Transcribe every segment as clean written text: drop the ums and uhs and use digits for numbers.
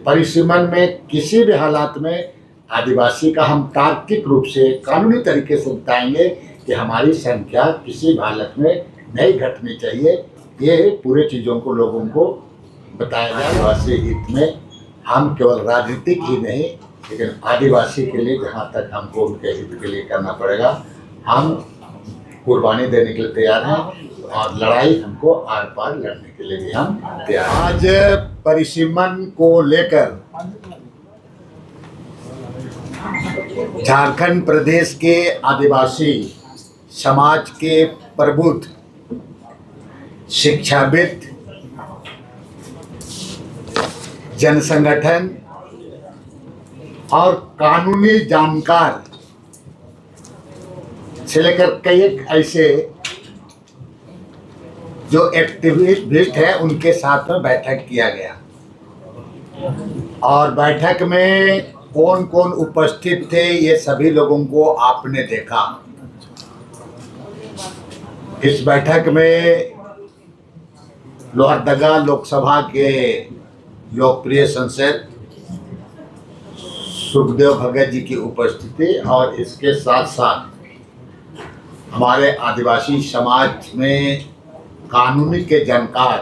परिसीमन में किसी भी हालात में आदिवासी का हम तार्किक रूप से कानूनी तरीके से बताएंगे कि हमारी संख्या किसी भी हालत में नहीं घटनी चाहिए। ये पूरे चीज़ों को लोगों को बताया जाए। आदिवासी हित में हम केवल राजनीतिक ही नहीं, लेकिन आदिवासी के लिए जहाँ तक हमको उनके हित के लिए करना पड़ेगा, हम कुर्बानी देने के लिए तैयार हैं और लड़ाई हमको आर पार लड़ने के लिए भी हम तैयार हैं। आज परिसीमन को लेकर झारखंड प्रदेश के आदिवासी समाज के प्रबुद्ध, शिक्षाविद, जन संगठन और कानूनी जानकार से लेकर कई ऐसे जो एक्टिविस्ट हैं उनके साथ में बैठक किया गया। और बैठक में कौन कौन उपस्थित थे ये सभी लोगों को आपने देखा। इस बैठक में लोहरदगा लोकसभा के लोकप्रिय सांसद सुखदेव भगत जी की उपस्थिति और इसके साथ साथ हमारे आदिवासी समाज में कानूनी के जानकार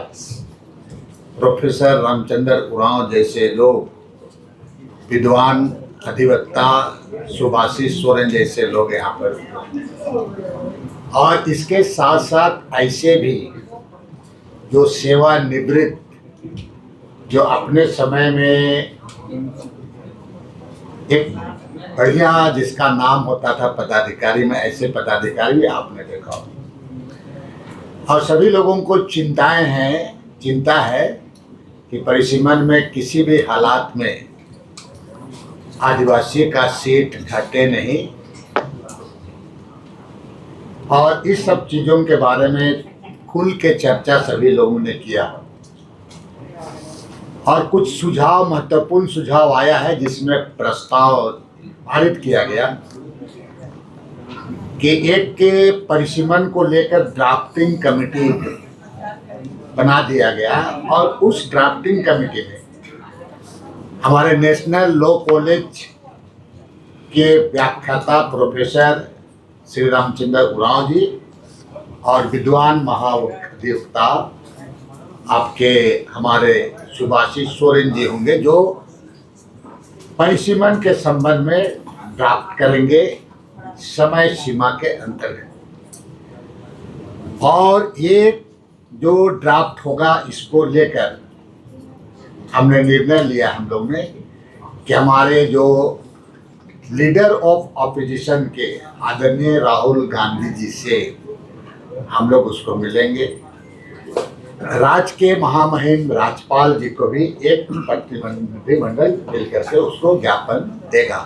प्रोफेसर रामचंद्र उरांव जैसे लोग, विद्वान अधिवक्ता सुभाषिष सोरेन जैसे लोग यहाँ पर, और इसके साथ साथ ऐसे भी जो सेवानिवृत्त, जो अपने समय में एक बढ़िया जिसका नाम होता था पदाधिकारी में, ऐसे पदाधिकारी भी आपने देखा हो। और सभी लोगों को चिंता है कि परिसीमन में किसी भी हालात में आदिवासी का सीट घटे नहीं। और इस सब चीज़ों के बारे में खुल के चर्चा सभी लोगों ने किया और कुछ सुझाव, महत्वपूर्ण सुझाव आया है जिसमें प्रस्ताव पारित किया गया कि एक के परिसीमन को लेकर ड्राफ्टिंग कमेटी बना दिया गया और उस ड्राफ्टिंग कमेटी में हमारे नेशनल लॉ कॉलेज के व्याख्याता प्रोफेसर श्री रामचंद्र उरांव जी और विद्वान महाधिवक्ता आपके हमारे सुभाषिष सोरेन जी होंगे, जो परिसीमन के संबंध में ड्राफ्ट करेंगे समय सीमा के अंतर्गत। और ये जो ड्राफ्ट होगा इसको लेकर हमने निर्णय लिया हम लोग ने कि हमारे जो लीडर ऑफ ऑपोजिशन के आदरणीय राहुल गांधी जी से हम लोग उसको मिलेंगे। राज्य के महामहिम राज्यपाल जी को भी एक प्रतिनिधिमंडल मिलकर के उसको ज्ञापन देगा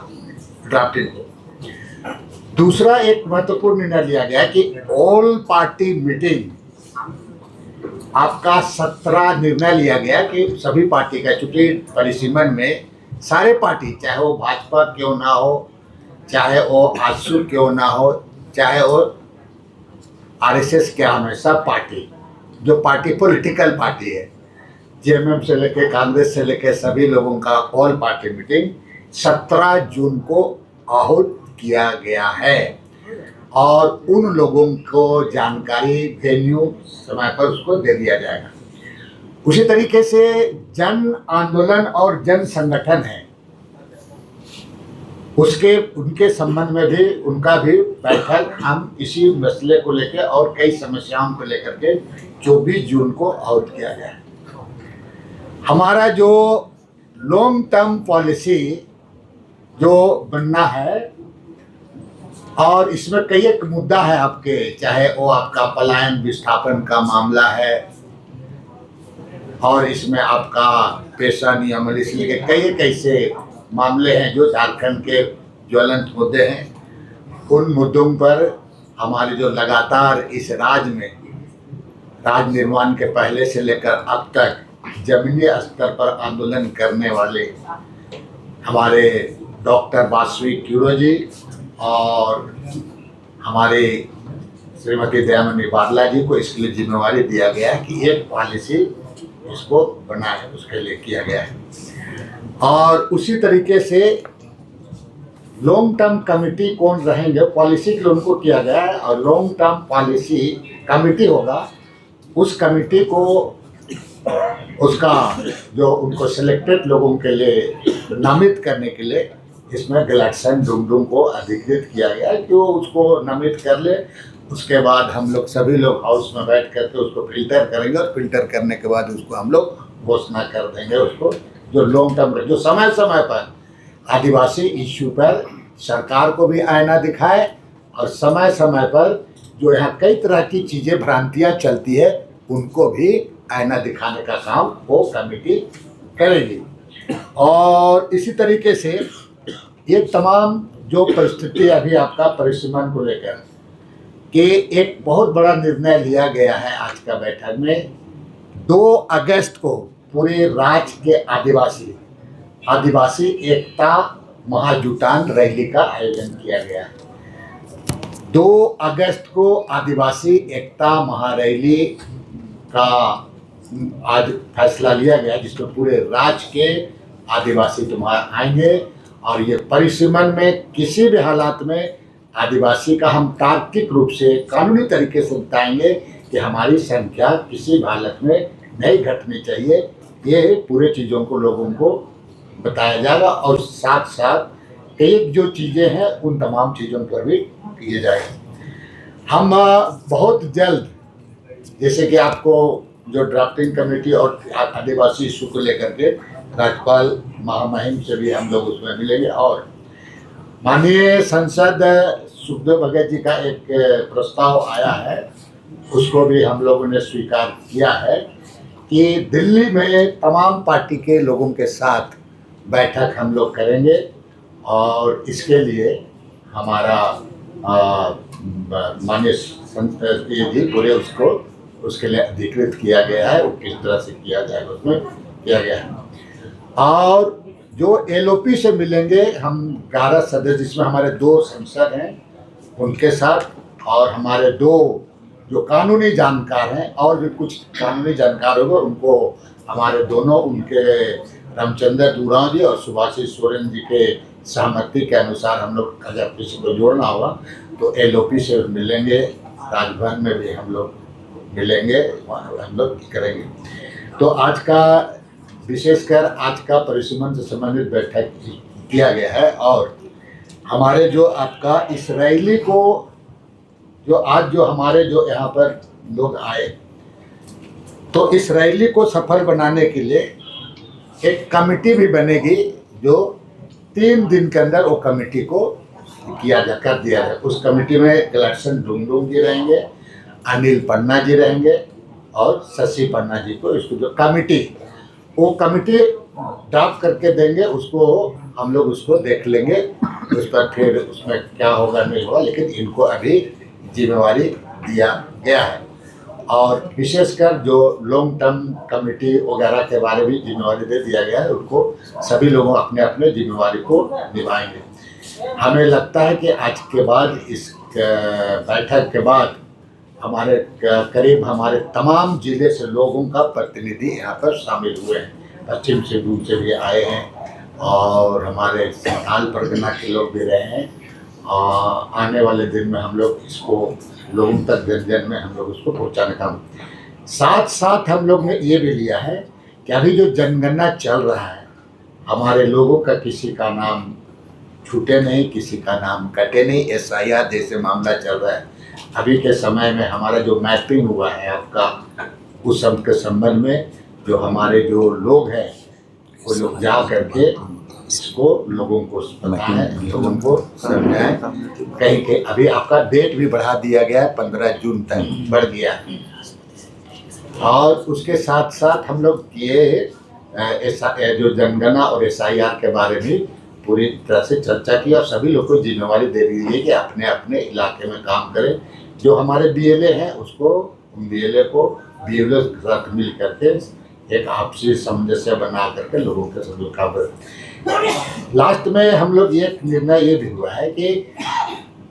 ड्राफ्टिंग को। दूसरा एक महत्वपूर्ण निर्णय लिया गया कि ऑल पार्टी मीटिंग आपका 17 निर्णय लिया गया कि सभी पार्टी का, चूंकि परिसीमन में सारे पार्टी, चाहे वो भाजपा क्यों ना हो, चाहे वो आजसू क्यों ना हो, चाहे वो आरएसएस क्या, हमेशा पार्टी, जो पार्टी पॉलिटिकल पार्टी है, जेएमएम से लेके कांग्रेस से लेके सभी लोगों का ऑल पार्टी मीटिंग 17 जून को आहूत किया गया है। और उन लोगों को जानकारी, वेन्यू समय पर उसको दे दिया जाएगा। उसी तरीके से जन आंदोलन और जन संगठन है, उनके संबंध में भी उनका भी बैठक हम इसी मसले को लेकर और कई समस्याओं को लेकर के 24 जून को आहूत किया गया है। हमारा जो लॉन्ग टर्म पॉलिसी जो बनना है, और इसमें कई एक मुद्दा है आपके, चाहे वो आपका पलायन विस्थापन का मामला है, और इसमें आपका पेशा नियमन, इसलिए कई एक ऐसे मामले हैं जो झारखंड के ज्वलंत मुद्दे हैं। उन मुद्दों पर हमारे जो लगातार इस राज्य में राज निर्माण के पहले से लेकर अब तक जमीनी स्तर पर आंदोलन करने वाले हमारे डॉक्टर वासवी क्यूरो जी और हमारे श्रीमती दयामनी बारला जी को इसके लिए जिम्मेवारी दिया गया है कि एक पॉलिसी इसको बनाए, उसके लिए किया गया है। और उसी तरीके से लॉन्ग टर्म कमिटी कौन रहेंगे, पॉलिसी के लिए उनको किया गया है, और लॉन्ग टर्म पॉलिसी कमिटी होगा। उस कमिटी को उसका जो उनको सिलेक्टेड लोगों के लिए नामित करने के लिए इसमें गैलेक्सन डुमडुम को अधिकृत किया गया है कि वो उसको नामित कर ले। उसके बाद हम लोग सभी लोग हाउस में बैठ करके उसको फिल्टर करेंगे, और फिल्टर करने के बाद उसको हम लोग घोषणा कर देंगे उसको, जो लॉन्ग टर्म जो समय समय पर आदिवासी इश्यू पर सरकार को भी आईना दिखाए, और समय समय पर जो यहाँ कई तरह की चीज़ें भ्रांतियाँ चलती है उनको भी आईना दिखाने का काम वो कमेटी करेगी। और इसी तरीके से ये तमाम जो परिस्थिति अभी आपका परिसीमन को लेकर कि एक बहुत बड़ा निर्णय लिया गया है आज का बैठक में। 2 अगस्त को पूरे राज्य के आदिवासी एकता महाजुटान रैली का आयोजन किया गया है। 2 अगस्त को आदिवासी एकता महारैली का आज फैसला लिया गया, जिसमें पूरे राज्य के आदिवासी तुम्हारे आएंगे, और ये परिसीमन में किसी भी हालात में आदिवासी का हम तार्किक रूप से कानूनी तरीके से बताएंगे कि हमारी संख्या किसी भी हालत में नहीं घटनी चाहिए। ये पूरे चीज़ों को लोगों को बताया जाएगा, और साथ साथ एक जो चीज़ें हैं उन तमाम चीज़ों पर भी किए जाएंगे। हम बहुत जल्द, जैसे कि आपको जो ड्राफ्टिंग कमेटी और आदिवासी इशू को लेकर के राज्यपाल महामहिम से भी हम लोग उसमें मिलेंगे, और माननीय सांसद सुखदेव भगत जी का एक प्रस्ताव आया है, उसको भी हम लोगों ने स्वीकार किया है कि दिल्ली में तमाम पार्टी के लोगों के साथ बैठक हम लोग करेंगे, और इसके लिए हमारा माननीय सांसद जी पूरे उसके लिए अधिकृत किया गया है। वो किस तरह से किया जाएगा उसमें किया गया है। और जो एलओपी से मिलेंगे हम 11 सदस्य, जिसमें हमारे 2 सांसद हैं उनके साथ, और हमारे 2 जो कानूनी जानकार हैं, और भी कुछ कानूनी जानकार होंगे उनको हमारे दोनों उनके रामचंद्र दूराव जी और सुभाषिष सोरेन जी के सहमति के अनुसार हम लोग अगर किसी को जोड़ना होगा तो एलओपी से मिलेंगे। राजभवन में भी हम लोग मिलेंगे, हम लोग करेंगे। तो आज का विशेषकर आज का परिसीमन से संबंधित बैठक किया गया है, और हमारे जो आपका इस रैली को जो आज जो हमारे जो यहाँ पर लोग आए, तो इस रैली को सफल बनाने के लिए एक कमेटी भी बनेगी, जो 3 दिन के अंदर वो कमेटी को कर दिया जाए। उस कमेटी में गैलेक्सन डुमडुम जी रहेंगे, अनिल पन्ना जी रहेंगे, और शशि पन्ना जी को इसको जो कमेटी वो कमेटी ड्राफ्ट करके देंगे, उसको हम लोग उसको देख लेंगे, उस पर फिर उसमें क्या होगा नहीं होगा, लेकिन इनको अभी जिम्मेवारी दिया गया है। और विशेषकर जो लॉन्ग टर्म कमेटी वगैरह के बारे में जिम्मेवारी दे दिया गया है, उनको सभी लोगों अपने अपने जिम्मेवारी को निभाएंगे। हमें लगता है कि आज के बाद इस बैठक के बाद हमारे करीब हमारे तमाम जिले से लोगों का प्रतिनिधि यहाँ पर शामिल हुए हैं। पश्चिम सिंहभूम से भी आए हैं, और हमारे संथाल परगना के लोग भी रहे हैं। आने वाले दिन में हम लोग इसको लोगों तक जन जन में हम लोग उसको पहुँचाने का साथ साथ हम लोग ने ये भी लिया है कि अभी जो जनगणना चल रहा है, हमारे लोगों का किसी का नाम छूटे नहीं, किसी का नाम कटे नहीं, SIR जैसे मामला चल रहा है। अभी के समय में हमारा जो मैपिंग हुआ है आपका, उस सब के संबंध में जो हमारे जो लोग हैं वो लोग जा करके इसको लोगों को बताएं, लोगों को समझाएं। कहीं के अभी आपका डेट भी बढ़ा दिया गया है, 15 जून तक बढ़ गया है। और उसके साथ साथ हम लोग ये जो जनगणना और SIR के बारे में पूरी तरह से चर्चा की, और सभी लोग को जिम्मेवारी दे दी है कि अपने अपने इलाके में काम करें। जो हमारे BLA हैं उसको BLA को BLO के साथ मिल करके एक आपसी सामंजस्य बना करके लोगों के साथ काम करें। लास्ट में हम लोग ये निर्णय ये भी हुआ है कि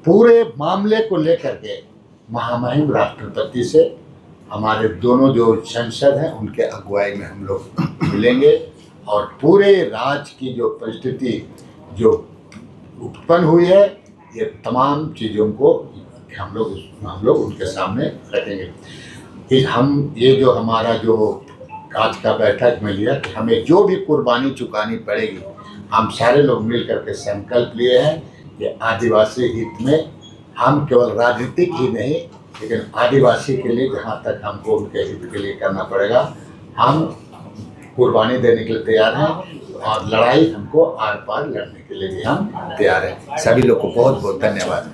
पूरे मामले को लेकर के महामहिम राष्ट्रपति से हमारे दोनों जो सांसद हैं उनके अगुवाई में हम लोग मिलेंगे, और पूरे राज्य की जो परिस्थिति जो उत्पन्न हुई है, ये तमाम चीज़ों को हम लोग उनके सामने रखेंगे। ये जो हमारा जो आज का बैठक में लिया कि हमें जो भी कुर्बानी चुकानी पड़ेगी, हम सारे लोग मिल करके संकल्प लिए हैं कि आदिवासी हित में हम केवल राजनीतिक ही नहीं, लेकिन आदिवासी के लिए जहाँ तक हमको उनके हित के लिए करना पड़ेगा, हम कुर्बानी देने के लिए तैयार हैं और लड़ाई हमको आर पार लड़ने के लिए भी हम तैयार हैं। सभी लोग को बहुत बहुत धन्यवाद।